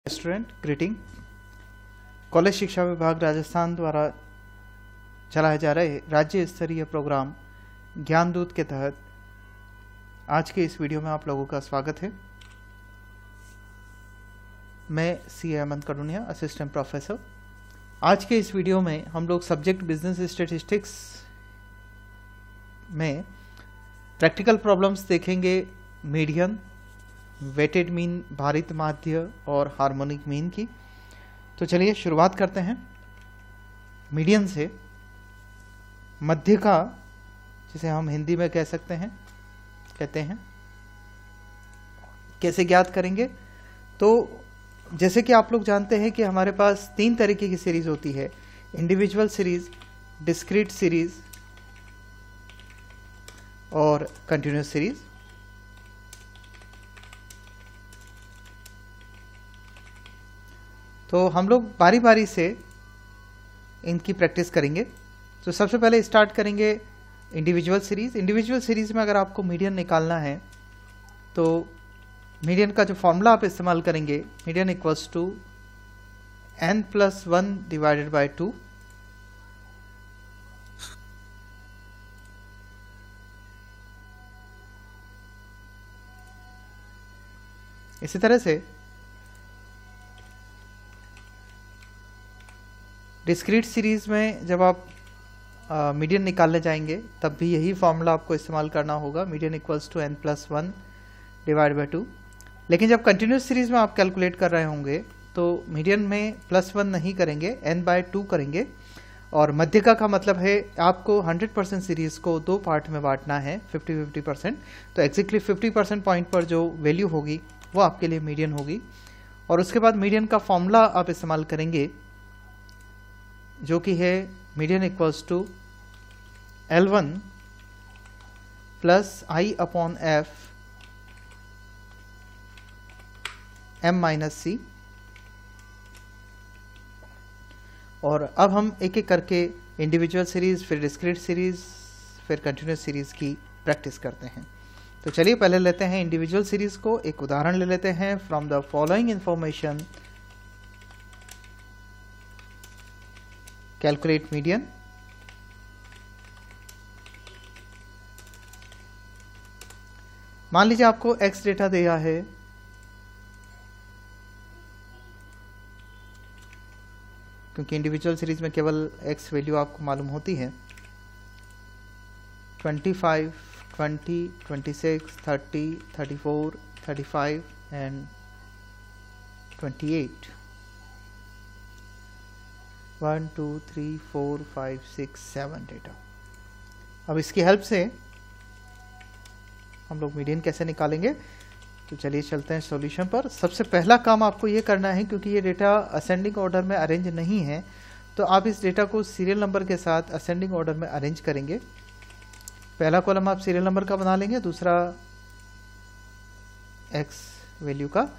Student greeting. College शिक्षा विभाग राजस्थान द्वारा चलाए जा रहे राज्य स्तरीय प्रोग्राम ज्ञान दूत के तहत आज के इस वीडियो में आप लोगों का स्वागत है। मैं सी हेमंत करुनिया, असिस्टेंट प्रोफेसर। आज के इस वीडियो में हम लोग सब्जेक्ट बिजनेस स्टैटिस्टिक्स में प्रैक्टिकल प्रॉब्लम्स देखेंगे। मीडियन, वेटेड मीन, भारित माध्य और हार्मोनिक मीन की। तो चलिए शुरुआत करते हैं मीडियन से। मध्य का, जिसे हम हिंदी में कहते हैं कैसे ज्ञात करेंगे। तो जैसे कि आप लोग जानते हैं कि हमारे पास तीन तरीके की सीरीज होती है: इंडिविजुअल सीरीज, डिस्क्रीट सीरीज और कंटिन्यूस सीरीज। तो हम लोग बारी बारी से इनकी प्रैक्टिस करेंगे। तो सबसे पहले स्टार्ट करेंगे इंडिविजुअल सीरीज। इंडिविजुअल सीरीज में अगर आपको मीडियन निकालना है तो मीडियन का जो फॉर्मूला आप इस्तेमाल करेंगे, median equals to n+1 divided by 2। इसी तरह से डिस्क्रीट सीरीज में जब आप मीडियन निकालने जाएंगे तब भी यही फॉर्मूला आपको इस्तेमाल करना होगा, median equals to n+1 divide by 2। लेकिन जब कंटिन्यूस सीरीज में आप कैलकुलेट कर रहे होंगे तो मीडियन में +1 नहीं करेंगे, n/2 करेंगे। और मध्यका का मतलब है आपको 100% सीरीज को दो पार्ट में बांटना है, 50-50%। तो एग्जैक्टली 50% पॉइंट पर जो वैल्यू होगी वो आपके लिए मीडियन होगी। और उसके बाद मीडियन का फॉर्मूला आप इस्तेमाल करेंगे जो कि है median equals to L1 plus I/F m-c। और अब हम एक एक करके इंडिविजुअल सीरीज, फिर डिस्क्रीट सीरीज, फिर कंटिन्यूस सीरीज की प्रैक्टिस करते हैं। तो चलिए पहले लेते हैं इंडिविजुअल सीरीज को। एक उदाहरण ले लेते हैं। From the following information calculate median. मान लीजिए आपको x डेटा दिया है, क्योंकि इंडिविजुअल सीरीज में केवल x वैल्यू आपको मालूम होती है। 25, 20, 26, 30, 34, 35 एंड 28। 1, 2, 3, 4, 5, 6, 7 डेटा। अब इसकी हेल्प से हम लोग मीडियन कैसे निकालेंगे। तो चलिए चलते हैं सॉल्यूशन पर। सबसे पहला काम आपको ये करना है, क्योंकि ये डेटा असेंडिंग ऑर्डर में अरेंज नहीं है, तो आप इस डेटा को सीरियल नंबर के साथ असेंडिंग ऑर्डर में अरेंज करेंगे। पहला कॉलम आप सीरियल नंबर का बना लेंगे, दूसरा एक्स वैल्यू का।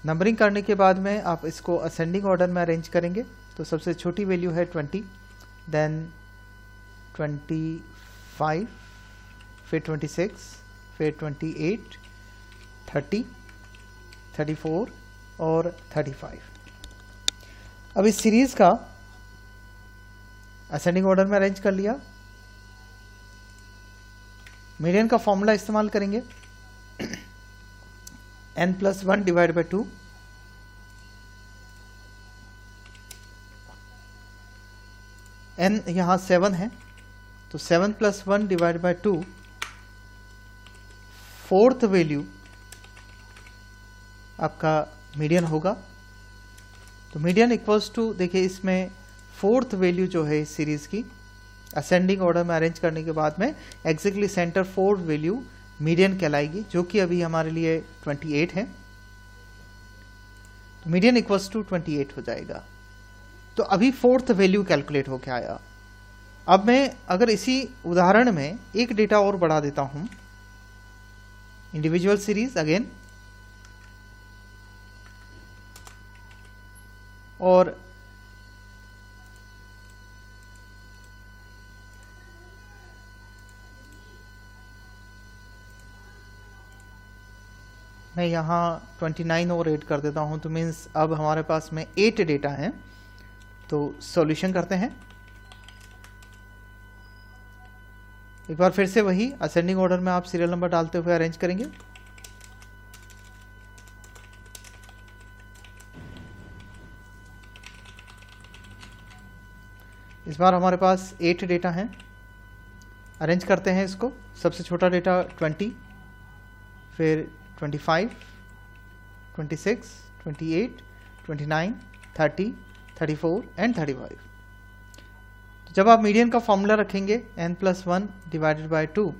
नंबरिंग करने के बाद में आप इसको असेंडिंग ऑर्डर में अरेंज करेंगे। तो सबसे छोटी वैल्यू है 20, देन 25, फिर 26, फिर 28, 30, 34 और 35। अब इस सीरीज का असेंडिंग ऑर्डर में अरेंज कर लिया। मीडियन का फॉर्मूला इस्तेमाल करेंगे, n+1 डिवाइड बाय 2। n यहां 7 है, तो 7+1 डिवाइड बाय 2। फोर्थ वैल्यू आपका मीडियन होगा। तो मीडियन इक्वल्स टू, देखिए इसमें फोर्थ वैल्यू जो है इस सीरीज की असेंडिंग ऑर्डर में अरेंज करने के बाद में exactly centre fourth value median कहलाएगी, जो कि अभी हमारे लिए 28 है। तो मीडियन इक्वल्स टू 28 हो जाएगा। तो अभी फोर्थ वैल्यू कैलकुलेट होके आया। अब मैं अगर इसी उदाहरण में एक डेटा और बढ़ा देता हूं, इंडिविजुअल सीरीज अगेन, और मैं यहाँ 29 और ऐड कर देता हूँ, तो मीन्स अब हमारे पास में 8 डेटा हैं। तो सॉल्यूशन करते हैं। एक बार फिर से वही असेंडिंग ऑर्डर में आप सीरियल नंबर डालते हुए अरेंज करेंगे। इस बार हमारे पास 8 डेटा हैं। अरेंज करते हैं इसको। सबसे छोटा डेटा 20, फिर 25, 26, 28, 29, 30, 34 एंड 35। तो जब आप मीडियन का फॉर्मूला रखेंगे n+1 divided by 2,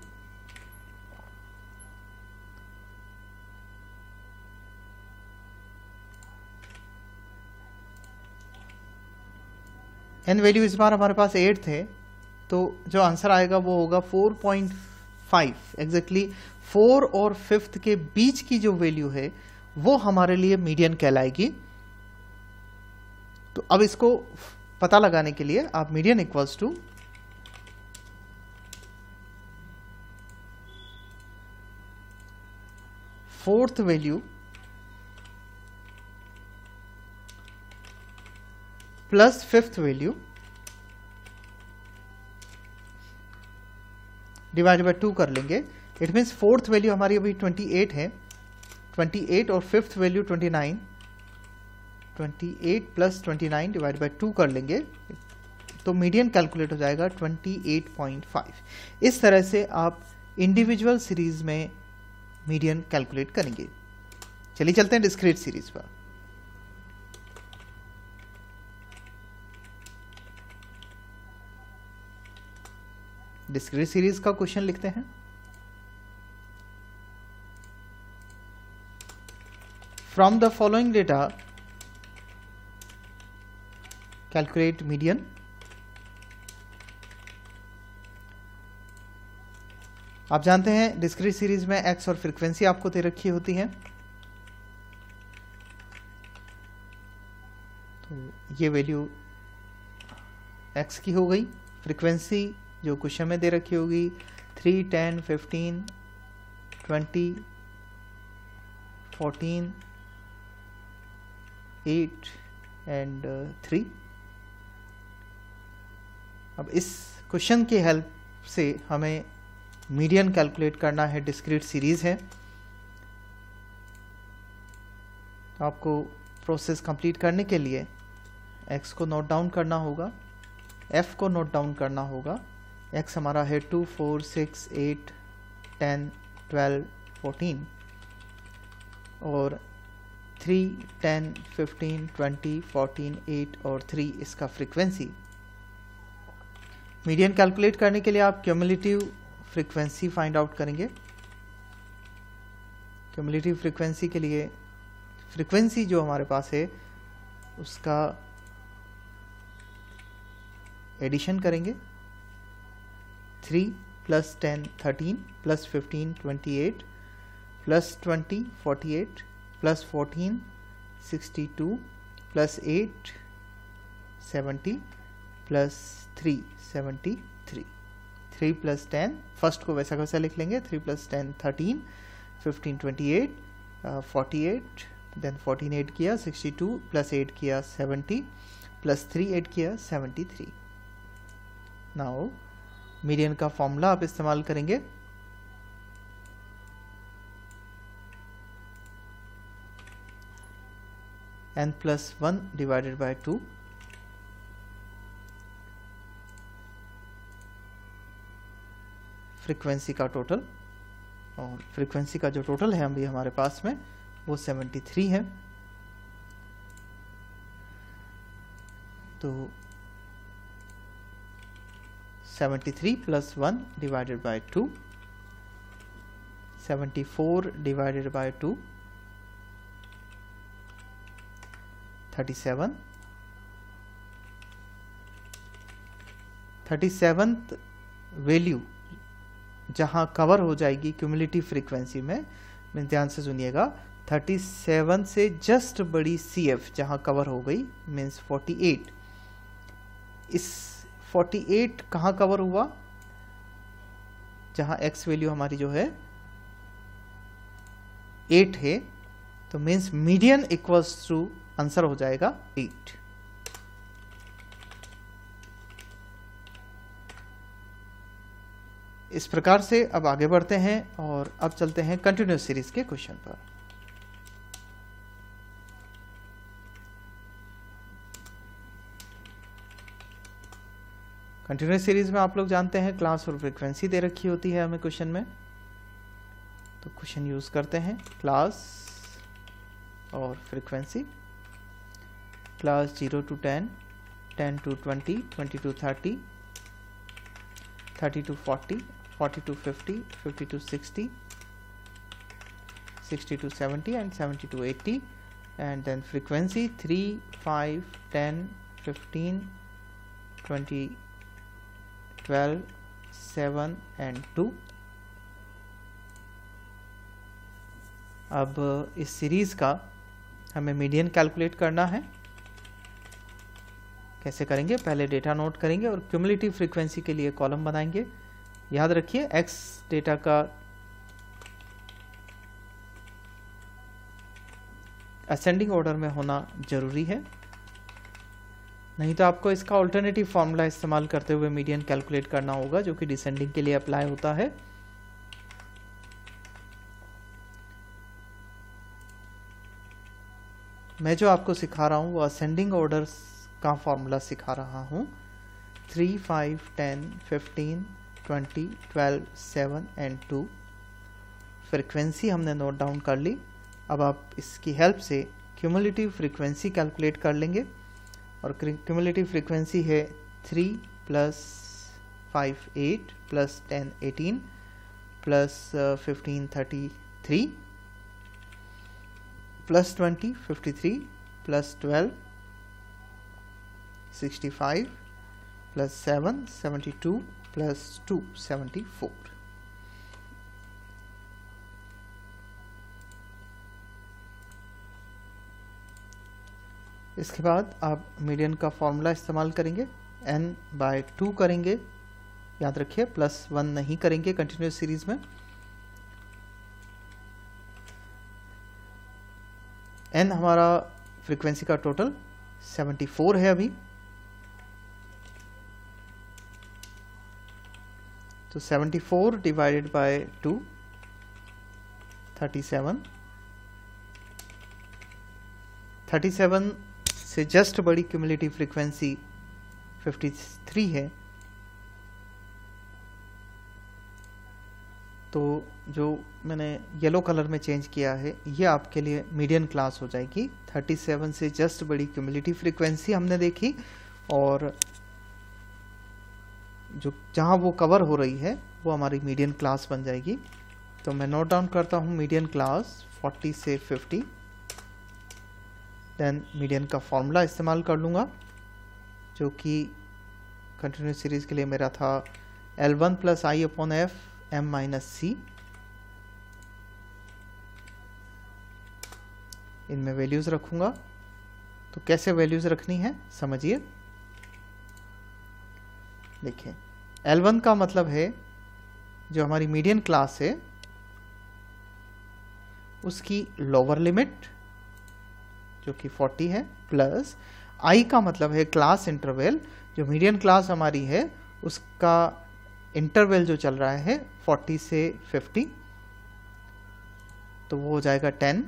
n value इस बार हमारे पास 8 थे, तो जो आंसर आएगा वो होगा 4.5। एग्जैक्टली 4 और 5th के बीच की जो वैल्यू है वो हमारे लिए मीडियन कहलाएगी। तो अब इसको पता लगाने के लिए आप median equals to fourth value plus 5th value divide by 2 कर लेंगे। इट मीन्स फोर्थ वैल्यू हमारी अभी 28 है, 28 और 5th value 29, 28 plus 29 divide by 2 कर लेंगे, तो मीडियन कैलकुलेट हो जाएगा 28.5। इस तरह से आप इंडिविजुअल सीरीज में मीडियन कैलकुलेट करेंगे। चलिए चलते हैं डिस्क्रीट सीरीज पर। डिस्क्रीट सीरीज का क्वेश्चन लिखते हैं। From the following data calculate median. आप जानते हैं डिस्क्रीट सीरीज में एक्स और फ्रीक्वेंसी आपको दे रखी होती है। तो ये वैल्यू एक्स की हो गई। फ्रीक्वेंसी जो क्वेश्चन में दे रखी होगी 3, 10, 15, 20, 14, 8 एंड 3। अब इस क्वेश्चन की हेल्प से हमें मीडियन कैलकुलेट करना है। डिस्क्रीट सीरीज है, तो आपको प्रोसेस कंप्लीट करने के लिए x को नोट डाउन करना होगा, f को नोट डाउन करना होगा। x हमारा है 2, 4, 6, 8, 10, 12, 14 और 3, 10, 15, 20, 14, 8 और 3 इसका फ्रीक्वेंसी। मीडियन कैलकुलेट करने के लिए आप क्यूमुलेटिव फ्रीक्वेंसी फाइंड आउट करेंगे। क्यूमुलेटिव फ्रीक्वेंसी के लिए फ्रीक्वेंसी जो हमारे पास है उसका एडिशन करेंगे। 3 plus 10 13 plus 15 28 plus 20 48 plus 14 62 plus 8 70 plus 3 73। 3 plus 10 first को वैसा वैसा लिख लेंगे। 3 प्लस 10 13, 15 28, 48, देन 14 8 किया 62 प्लस 8 किया 70 प्लस 3 8 किया 73। नाउ मीडियन का फॉर्मूला आप इस्तेमाल करेंगे। n+1 डिवाइडेड बाय 2 फ्रीक्वेंसी का टोटल, और फ्रीक्वेंसी का जो टोटल है अभी हमारे पास में वो 73 है। तो 73 plus 1 divided by 2, 74 divided by 2 37। 37th value जहां कवर हो जाएगी क्यूमुलेटिव फ्रीक्वेंसी में, ध्यान से सुनिएगा, 37 से जस्ट बड़ी CF जहां कवर हो गई मीन्स 48। इस 48 कहां कवर हुआ? जहां x वैल्यू हमारी जो है 8 है, तो means median equals to answer हो जाएगा 8। इस प्रकार से अब आगे बढ़ते हैं और अब चलते हैं कंटिन्यूस सीरीज के क्वेश्चन पर। कंटिन्यूस सीरीज में आप लोग जानते हैं क्लास और फ्रीक्वेंसी दे रखी होती है हमें क्वेश्चन में, तो क्वेश्चन यूज करते हैं क्लास और frequency. Class 0 to 10, 10 to 20, 20 to 30, 30 to 40, 40 to 50, 50 to 60, 60 to 70 and 70 to 80, and then frequency 3, 5, 10, 15, 20, 12, 7 and 2। अब इस सीरीज का हमें मीडियन कैलकुलेट करना है। कैसे करेंगे? पहले डेटा नोट करेंगे और क्यूमुलेटिव फ्रीक्वेंसी के लिए कॉलम बनाएंगे। याद रखिए एक्स डेटा का असेंडिंग ऑर्डर में होना जरूरी है, नहीं तो आपको इसका ऑल्टरनेटिव फॉर्मूला इस्तेमाल करते हुए मीडियन कैलकुलेट करना होगा, जो कि डिसेंडिंग के लिए अप्लाई होता है। मैं जो आपको सिखा रहा हूं वो असेंडिंग ऑर्डर का फॉर्मूला सिखा रहा हूं। 3, 5, 10, 15, 20, 12, 7 and 2। फ्रीक्वेंसी हमने नोट डाउन कर ली। अब आप इसकी हेल्प से क्यूमुलेटिव फ्रीक्वेंसी कैलकुलेट कर लेंगे, और क्यूमुलेटिव फ्रीक्वेंसी है 3 + 5 8 + 10 18 + 15 33 +20 53 +12 65 +7 72 +2 74। इसके बाद आप मीडियन का फॉर्मूला इस्तेमाल करेंगे, n/2 करेंगे। याद रखिए +1 नहीं करेंगे कंटिन्यूस सीरीज में। n हमारा फ्रीक्वेंसी का टोटल 74 है अभी, तो 74 डिवाइडेड बाय 2 37। 37 से जस्ट बड़ी क्यूमुलेटिव फ्रीक्वेंसी 53 है, तो जो मैंने येलो कलर में चेंज किया है ये आपके लिए मीडियन क्लास हो जाएगी। 37 से जस्ट बड़ी क्यूमुलेटिव फ्रीक्वेंसी हमने देखी, और जो जहाँ वो कवर हो रही है वो हमारी मीडियन क्लास बन जाएगी। तो मैं नोट डाउन करता हूँ मीडियन क्लास 40 से 50। देन मीडियन का फॉर्मूला इस्तेमाल कर लूँगा, जो कि कंटिन्यूस सीरीज के लिए मेरा था L1 + I/F m - c। इनमें वैल्यूज रखूंगा, तो कैसे वैल्यूज रखनी है समझिए। देखिए L1 का मतलब है जो हमारी मीडियन क्लास है उसकी लोअर लिमिट जो कि 40 है, प्लस I का मतलब है क्लास इंटरवल, जो मीडियन क्लास हमारी है उसका इंटरवल जो चल रहा है 40 से 50, तो वो हो जाएगा 10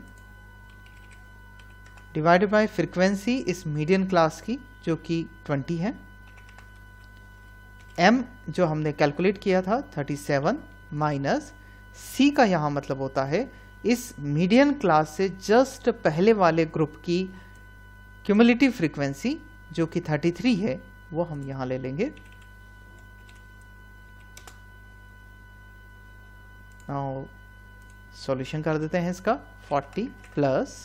डिवाइडेड बाय फ्रीक्वेंसी इस मीडियन क्लास की जो कि 20 है। m जो हमने कैलकुलेट किया था 37 माइनस c का यहाँ मतलब होता है इस मीडियन क्लास से जस्ट पहले वाले ग्रुप की क्यूमुलेटिव फ्रीक्वेंसी जो कि 33 है वो हम यहाँ ले लेंगे। नाउ सॉल्यूशन कर देते हैं इसका। 40 plus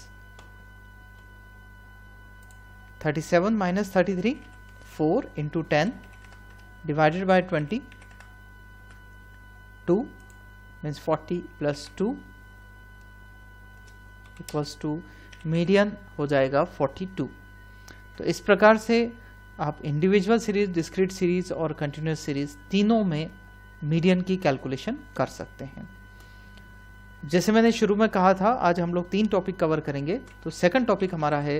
37 minus 33 4 into 10 divided by 20 2 means 40 plus 2 equals to median हो जाएगा 42। तो इस प्रकार से आप इंडिविजुअल सीरीज, डिस्क्रीट सीरीज और कंटिन्यूस सीरीज तीनों में मीडियन की कैलकुलेशन कर सकते हैं। जैसे मैंने शुरू में कहा था, आज हम लोग 3 टॉपिक कवर करेंगे। तो सेकंड टॉपिक हमारा है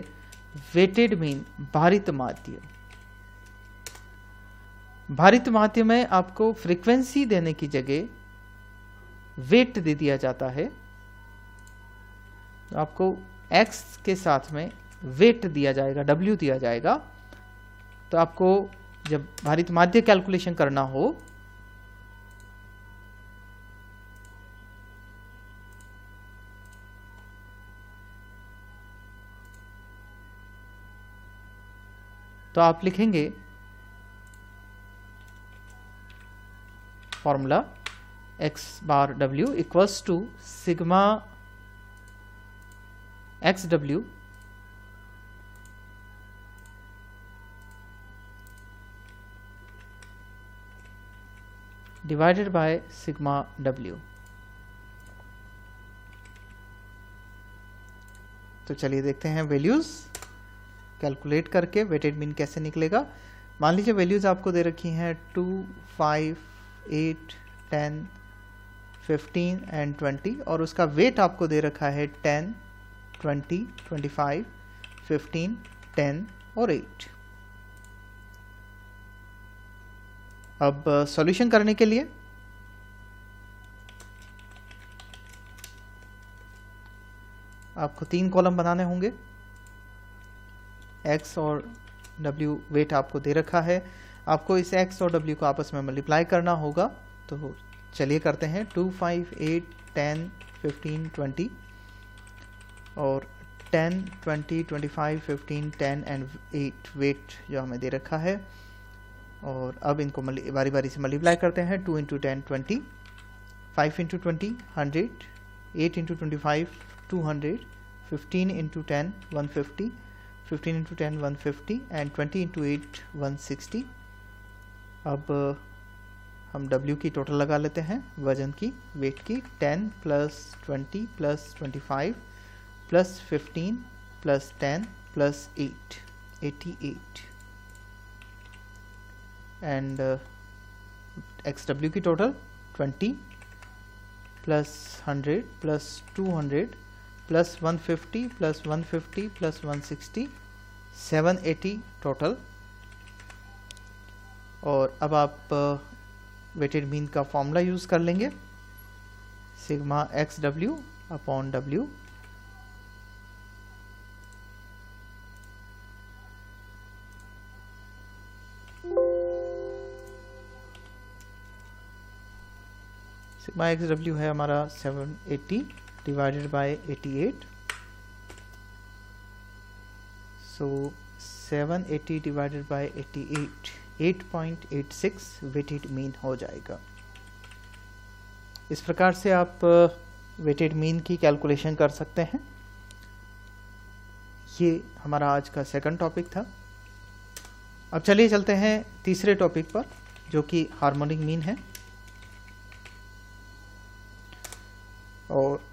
वेटेड मीन, भारित माध्य। भारित माध्य में आपको फ्रीक्वेंसी देने की जगह वेट दे दिया जाता है। तो आपको x के साथ में वेट दिया जाएगा, w दिया जाएगा। तो आपको जब भारित माध्य कैलकुलेशन करना हो तो आप लिखेंगे formula x bar w equals to sigma X W divided by sigma w। तो चलिए देखते हैं वैल्यूज कैलकुलेट करके वेटेड मीन कैसे निकलेगा। मान लीजिए वैल्यूज आपको दे रखी हैं 2, 5, 8, 10, 15 एंड 20 और उसका वेट आपको दे रखा है 10, 20, 25, 15, 10 और 8। अब सॉल्यूशन करने के लिए आपको 3 कॉलम बनाने होंगे। x और w वेट आपको दे रखा है, आपको इस x और w को आपस में मल्टीप्लाई करना होगा। तो चलिए करते हैं। 2, 5, 8, 10, 15, 20 और 10, 20, 25, 15, 10 एंड 8 वेट जो हमें दे रखा है। और अब इनको बारी बारी से मल्टीप्लाई करते हैं। 2 into 10 20, 5 into 20 100, 8 into 25 200, 15 into 10 150, 15 into 10 150 and 20 into 8 160। अब हम W की टोटल लगा लेते हैं, वजन की, वेट की। 10 plus 20 plus 25 plus 15 plus 10 plus 8 88 and XW की total 20 plus 100 plus 200 plus 150 plus 150 plus 160 780 total. और अब आप वेटेड मीन का फॉर्मूला यूज कर लेंगे, sigma XW upon W। Sigma XW है हमारा 780 divided by 88। So 780 divided by 88 8.86 weighted mean हो जाएगा। इस प्रकार से आप वेटेड मीन की कैलकुलेशन कर सकते हैं। ये हमारा आज का सेकंड टॉपिक था। अब चलिए चलते हैं तीसरे टॉपिक पर, जो कि हार्मोनिक मीन है। और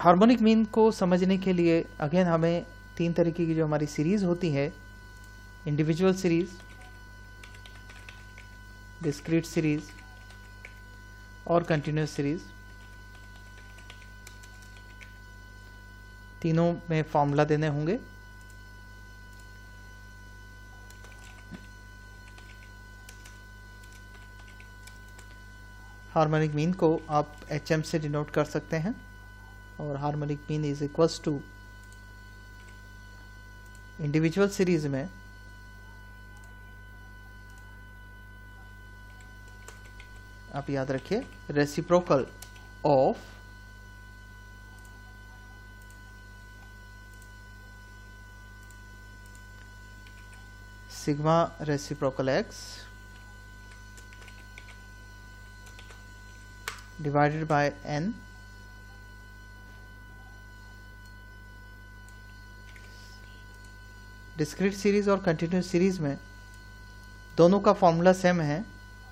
हार्मोनिक मीन को समझने के लिए अगेन हमें 3 तरीके की जो हमारी सीरीज होती है, इंडिविजुअल सीरीज, डिस्क्रीट सीरीज और कंटिन्यूस सीरीज, तीनों में फॉर्मूला देने होंगे। हार्मोनिक मीन को आप HM से डिनोट कर सकते हैं और harmonic mean is equals to individual series में आप याद रखिए reciprocal of sigma reciprocal x divided by n discrete series और कंटिन्यूस सीरीज में दोनों का फॉर्मूला सेम है।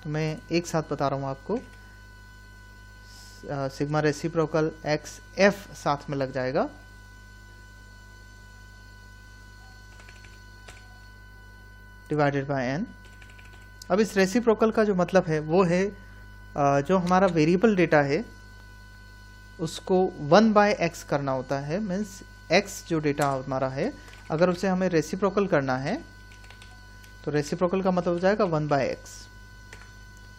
तो मैं एक साथ बता रहा हूँ आपको, सिग्मा रेसिप्रोकल एक्स एफ साथ में लग जाएगा डिवाइडेड बाय एन। अब इस रेसिप्रोकल का जो मतलब है वो है जो हमारा वेरिएबल डेटा है उसको 1/x करना होता है। मीन्स x जो डेटा हमारा है, अगर उसे हमें रेसिप्रोकल करना है तो रेसिप्रोकल का मतलब हो जाएगा 1/x।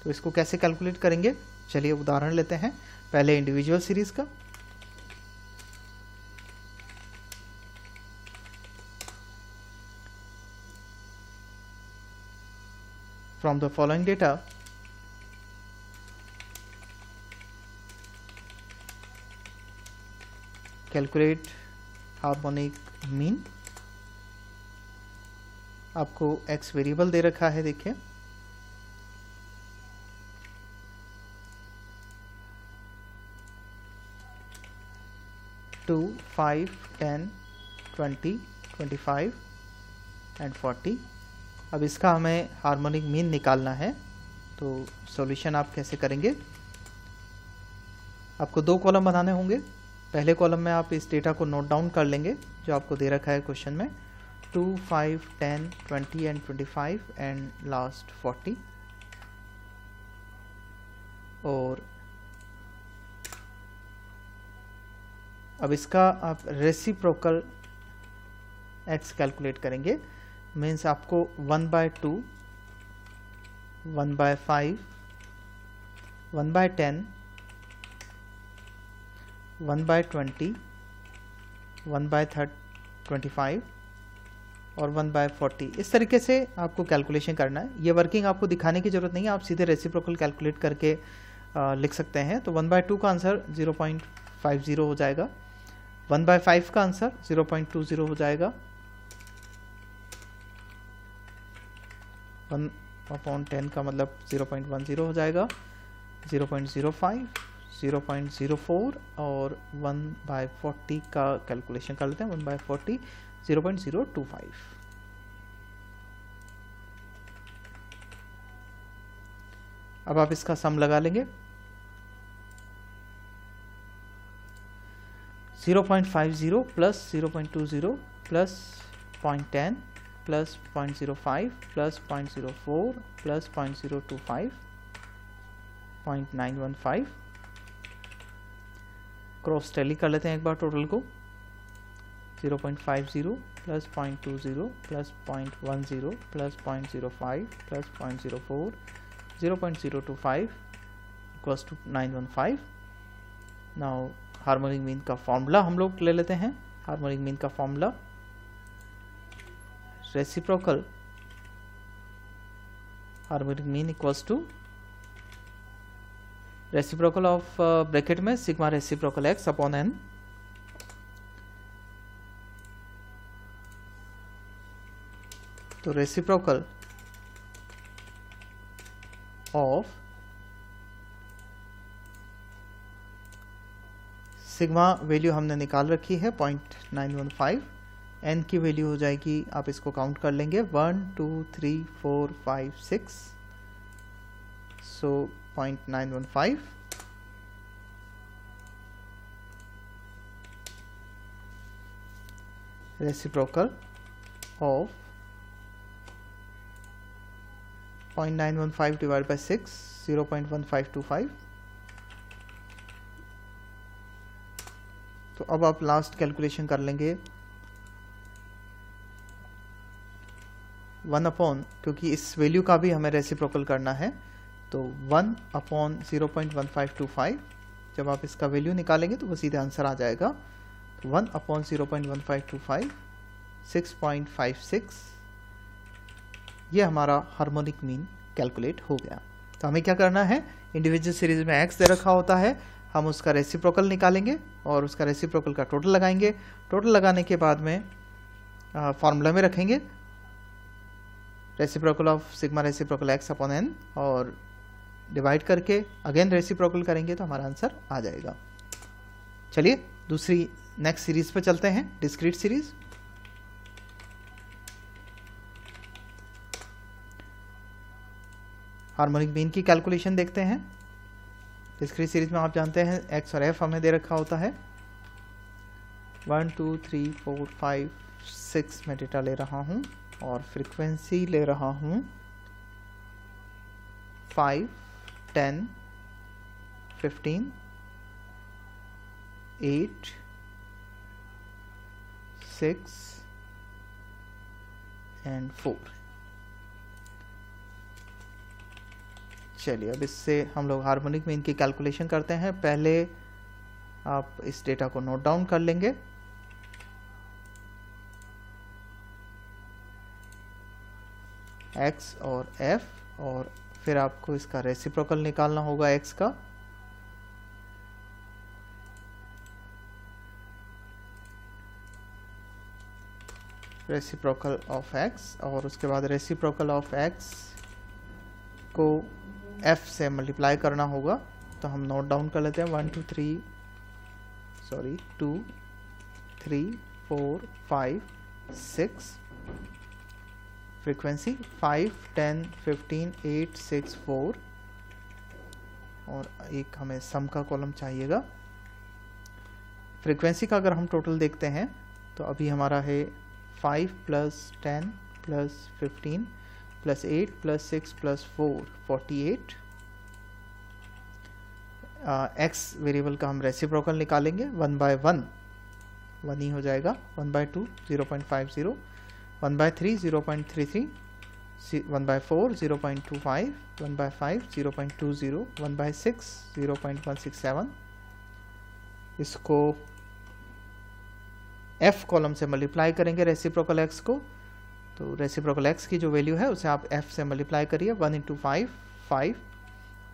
तो इसको कैसे कैलकुलेट करेंगे, चलिए उदाहरण लेते हैं। पहले इंडिविजुअल सीरीज का, from the following data calculate harmonic mean. आपको x वेरिएबल दे रखा है, देखिए 2, 5, 10, 20, 25 एंड 40। अब इसका हमें हार्मोनिक मीन निकालना है। तो सॉल्यूशन आप कैसे करेंगे, आपको दो कॉलम बनाने होंगे। पहले कॉलम में आप इस डेटा को नोट डाउन कर लेंगे जो आपको दे रखा है क्वेश्चन में, 2, 5, 10, 20 एंड 25 एंड लास्ट 40। और अब इसका आप रेसिप्रोकल x कैलकुलेट करेंगे। मीन्स आपको 1/2, 1/5, 1/10, 1/20, 1/25 और 1/40 इस तरीके से आपको कैलकुलेशन करना है। ये वर्किंग आपको दिखाने की जरूरत नहीं है, आप सीधे रेसिप्रोकल कैलकुलेट करके लिख सकते हैं। तो 1/2 का आंसर 0.50 हो जाएगा, 1/5 का आंसर 0.20 हो जाएगा, 1/10 का मतलब 0.10 हो जाएगा, 0.05, 0.04 और 1/40 का कैलकुलेशन कर लेते हैं, 1/40 0.025। अब आप इसका सम लगा लेंगे, 0.50 plus 0.20 plus 0.10 plus 0.05 plus 0.04 plus 0.025, 0.915। Cross tally कर लेते हैं एक बार टोटल को, 0.50 plus 0.20 plus 0.10 plus 0.05 plus 0.04, 0.025 equals to 915। Now harmonic mean का फॉर्मूला हम लोग ले लेते हैं। हार्मोनिक मीन का formula, reciprocal harmonic mean equals to reciprocal of bracket में sigma reciprocal x upon n। तो रेसिप्रोकल ऑफ सिग्मा वैल्यू हमने निकाल रखी है 0.915, n की वैल्यू हो जाएगी, आप इसको काउंट कर लेंगे 1, 2, 3, 4, 5, 6, सो 0.915 रेसिप्रोकल ऑफ 0.915 डिवाइड बाय 6, 0.1525। तो अब आप लास्ट कैलकुलेशन कर लेंगे, 1 अपॉन, क्योंकि इस वैल्यू का भी हमें रेसिप्रोकल करना है, तो 1 अपॉन 0.1525। जब आप इसका वैल्यू निकालेंगे तो वो सीधे आंसर आ जाएगा। तो 1 अपॉन 0.1525, 6.56, ये हमारा हार्मोनिक मीन कैलकुलेट हो गया। तो हमें क्या करना है, इंडिविजुअल सीरीज में x दे रखा होता है, हम उसका रेसिप्रोकल निकालेंगे और उसका रेसिप्रोकल का टोटल लगाएंगे। टोटल लगाने के बाद में फॉर्मूला में रखेंगे reciprocal of sigma reciprocal x upon n और डिवाइड करके अगेन रेसिप्रोकल करेंगे तो हमारा आंसर आ जाएगा। चलिए दूसरी नेक्स्ट सीरीज पे चलते हैं, डिस्क्रीट सीरीज। हार्मोनिक मीन की कैलकुलेशन देखते हैं। डिस्क्रीट सीरीज में आप जानते हैं x और f हमें दे रखा होता है। 1, 2, 3, 4, 5, 6 में डेटा ले रहा हूं और फ्रीक्वेंसी ले रहा हूं 5, 10, 15, 8 6 एंड 4। चलिए अब इससे हम लोग हार्मोनिक मीन की कैलकुलेशन करते हैं। पहले आप इस डेटा को नोट डाउन कर लेंगे। x और f, और फिर आपको इसका रेसिप्रोकल निकालना होगा x का। रेसिप्रोकल ऑफ x, और उसके बाद रेसिप्रोकल ऑफ x को f से मल्टीप्लाई करना होगा। तो हम नोट डाउन कर लेते हैं 2 3 4 5 6, फ्रीक्वेंसी 5 10 15 8 6 4, और एक हमें सम का कॉलम चाहिएगा। फ्रीक्वेंसी का अगर हम टोटल देखते हैं तो अभी हमारा है 5 + 10 + 15 + 8 + 6 + 4 48। x वेरिएबल का हम रेसिप्रोकल निकालेंगे 1/1 1 ही हो जाएगा। 1/2 0.50, 1/3 0.33, 1/4 0.25, 1/5 0.20, 1/6 0.167। इसको f कॉलम से मल्टीप्लाई करेंगे रेसिप्रोकल x को। तो रेसिप्रोकल x की जो वैल्यू है उसे आप f से मल्टीप्लाई करिए। 1 × 5 5,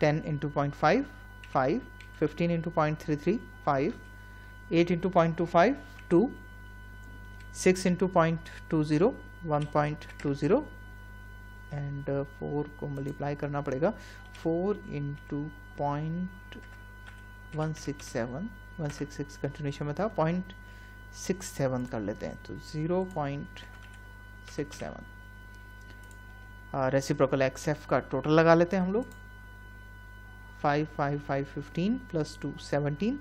10 × 0.5 5, 15 × 0.33 5, 8 × 0.25 2, 6 × 0.20 1.20, एंड 4 को मल्टीप्लाई करना पड़ेगा 4 × 0.167 166 कंटिन्यूशन में था, 0.67 कर लेते हैं तो 0.67। रेसिप्रोकल XF का टोटल लगा लेते हैं हम लोग। 5 5 5 15 + 2 17,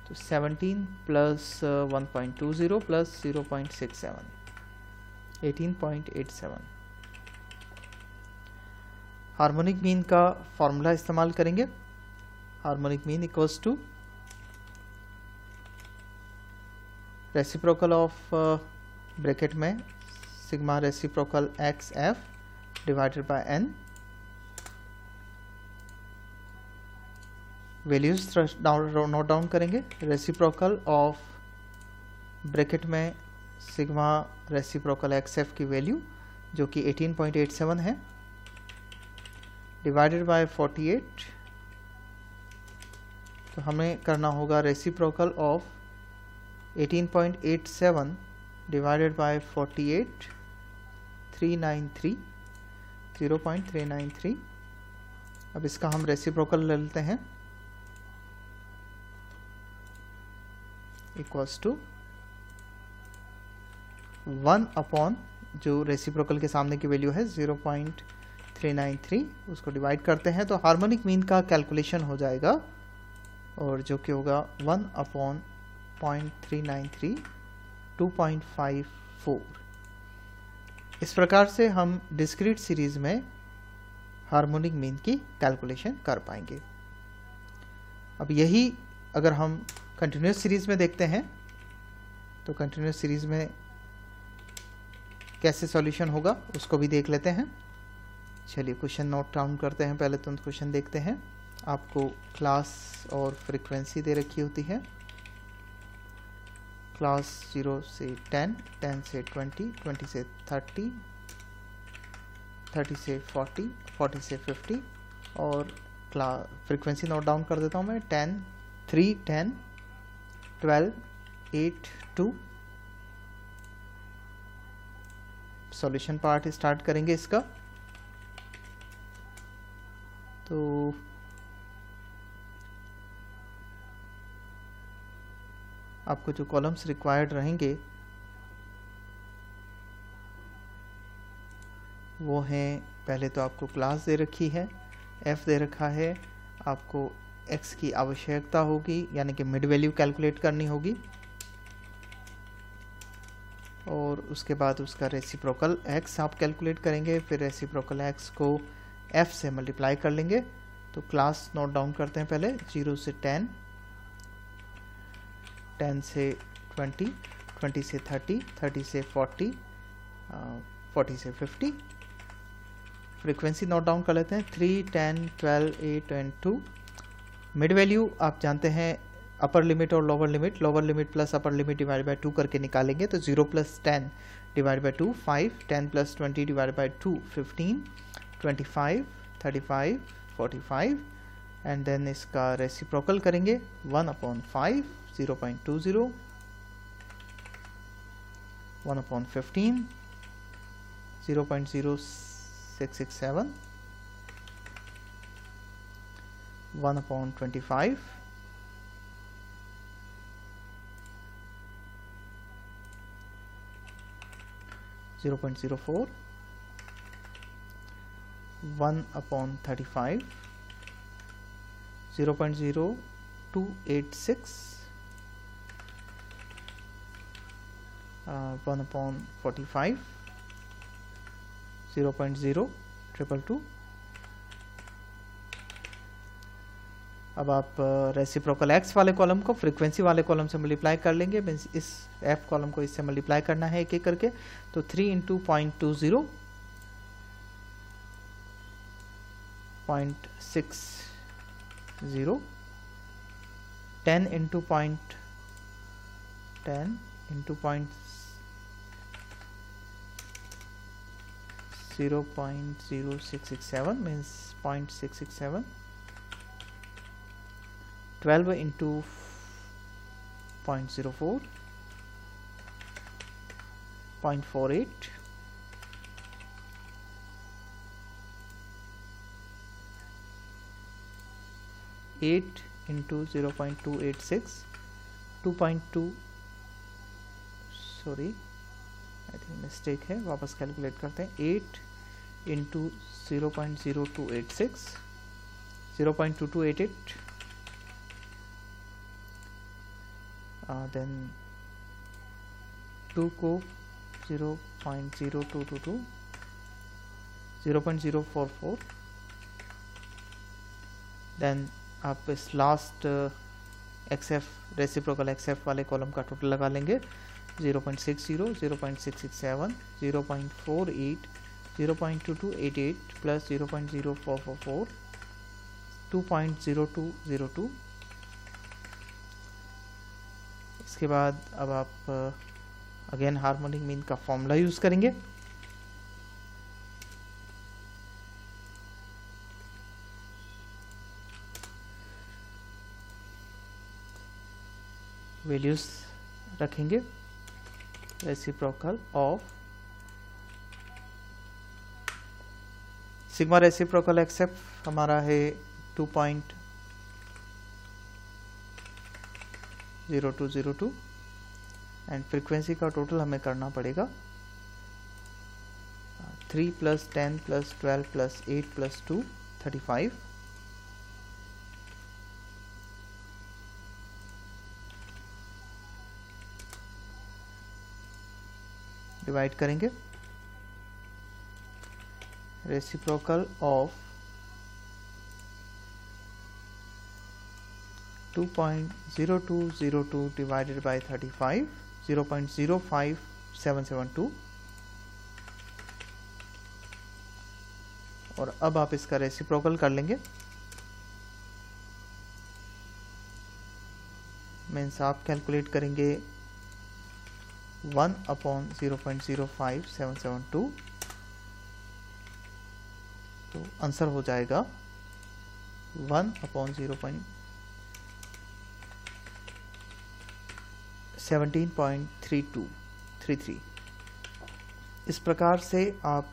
तो 17 + 1.20 + 0.67 18.87। हार्मोनिक मीन का फॉर्मूला इस्तेमाल करेंगे। Harmonic mean equals to reciprocal of bracket में sigma reciprocal XF divided by n। Values note down करेंगे। रेसिप्रोकल ऑफ ब्रैकेट में सिग्मा रेसिप्रोकल XF की वैल्यू जो कि 18.87 है, डिवाइडेड बाय 48। तो हमें करना होगा रेसिप्रोकल ऑफ 18.87 डिवाइडेड बाय 48, 393 0.393। अब इसका हम रेसिप्रोकल ले लेते हैं इक्वल्स टू 1 अपॉन जो रेसिप्रोकल के सामने की वैल्यू है 0.393, उसको डिवाइड करते हैं तो हार्मोनिक मीन का कैलकुलेशन हो जाएगा, और जो कि होगा 1 अपॉन 0.393 2.54। इस प्रकार से हम डिस्क्रीट सीरीज में हार्मोनिक मीन की कैलकुलेशन कर पाएंगे। अब यही अगर हम कंटिन्यूस सीरीज में देखते हैं तो कंटिन्यूस सीरीज में कैसे सॉल्यूशन होगा उसको भी देख लेते हैं। चलिए क्वेश्चन नोट डाउन करते हैं। पहले तो क्वेश्चन देखते हैं। आपको क्लास और फ्रीक्वेंसी दे रखी होती है। क्लास 0 से 10, 10 से 20, 20 से 30, 30 से 40, 40 से 50, और फ्रीक्वेंसी नोट डाउन कर देता हूँ मैं। 10 3 10 12 8 2। सॉल्यूशन पार्ट स्टार्ट करेंगे इसका। तो आपको जो कॉलम्स रिक्वायर्ड रहेंगे वो हैं, पहले तो आपको क्लास दे रखी है, f दे रखा है, आपको x की आवश्यकता होगी यानी कि मिड वैल्यू कैलकुलेट करनी होगी, और उसके बाद उसका रेसिप्रोकल x आप कैलकुलेट करेंगे। फिर रेसिप्रोकल x को f से मल्टीप्लाई कर लेंगे। तो क्लास नोट डाउन करते हैं पहले। 0 से 10, 10 से 20, 20 से 30, 30 से 40, 40 से 50। फ्रीक्वेंसी नोट डाउन कर लेते हैं, 3, 10, 12, 8 एंड 2। मिड वैल्यू आप जानते हैं अपर लिमिट और lower limit plus upper limit divide by 2 करके निकालेंगे तो 0 + 10 divide by 2 5, 10 + 20 divide by 2 15, 25, 35, 45 and then इसका रेसिप्रोकल करेंगे 1/5, 0.20, 1/15, 0.0667, 1/25, 0.04, 1/35, 0.0286, 1/45, 0.0222। अब आप रेसिप्रोकल एक्स वाले कॉलम को फ्रीक्वेंसी वाले कॉलम से मल्टीप्लाई कर लेंगे, मीन्स इस एफ कॉलम को इससे मल्टीप्लाई करना है एक एक करके, तो 3 × 0.20, 0.60, 10 × 0.10 × 0.0667 means 0.667, 12 × 0.04, 0.48, 8 × 0.286, 2.2, sorry I think mistake है, वापस कैलकुलेट करते हैं, 8 × 0.0286, 0.2288, देन 2 को 0.0222, 0.044, देन आप इस लास्ट XF रेसिप्रोकल XF वाले कॉलम का टोटल लगा लेंगे, 0.60, 0.667, 0.48, 0.2288 प्लस 0.0444, 2.0202। इसके बाद अब आप अगेन हार्मोनिक मीन का फॉर्मूला यूज करेंगे। वैल्यूज रखेंगे, reciprocal of sigma reciprocal except हमारा है 2.0202 एंड फ्रीक्वेंसी का टोटल हमें करना पड़ेगा 3 + 10 + 12 + 8 + 2 35, डिवाइड करेंगे रेसिप्रोकल ऑफ 2.0202 डिवाइडेड बाय 35, 0.05772। और अब आप इसका रेसिप्रोकल कर लेंगे, मीन्स आप कैलकुलेट करेंगे 1/0.05772, तो आंसर हो जाएगा 1/17.3233। इस प्रकार से आप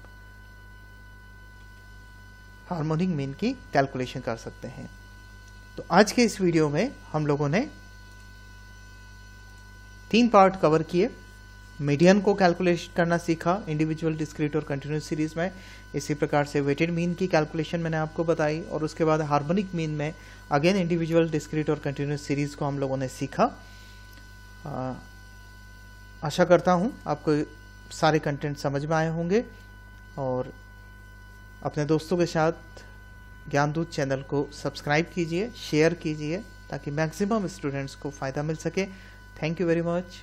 हार्मोनिक मीन की कैलकुलेशन कर सकते हैं। तो आज के इस वीडियो में हम लोगों ने 3 पार्ट कवर किए। मीडियन को कैलकुलेट करना सीखा इंडिविजुअल, डिस्क्रीट और कंटिन्यूस सीरीज में। इसी प्रकार से वेटेड मीन की कैलकुलेशन मैंने आपको बताई, और उसके बाद हार्मोनिक मीन में अगेन इंडिविजुअल, डिस्क्रीट और कंटिन्यूस सीरीज को हम लोगों ने सीखा। आशा करता हूं आपको सारे कंटेंट समझ में आए होंगे, और अपने दोस्तों के साथ ज्ञानदूत चैनल को सब्सक्राइब कीजिए, शेयर कीजिए, ताकि मैक्सिमम स्टूडेंट्स को फ़ायदा मिल सके। Thank you very much.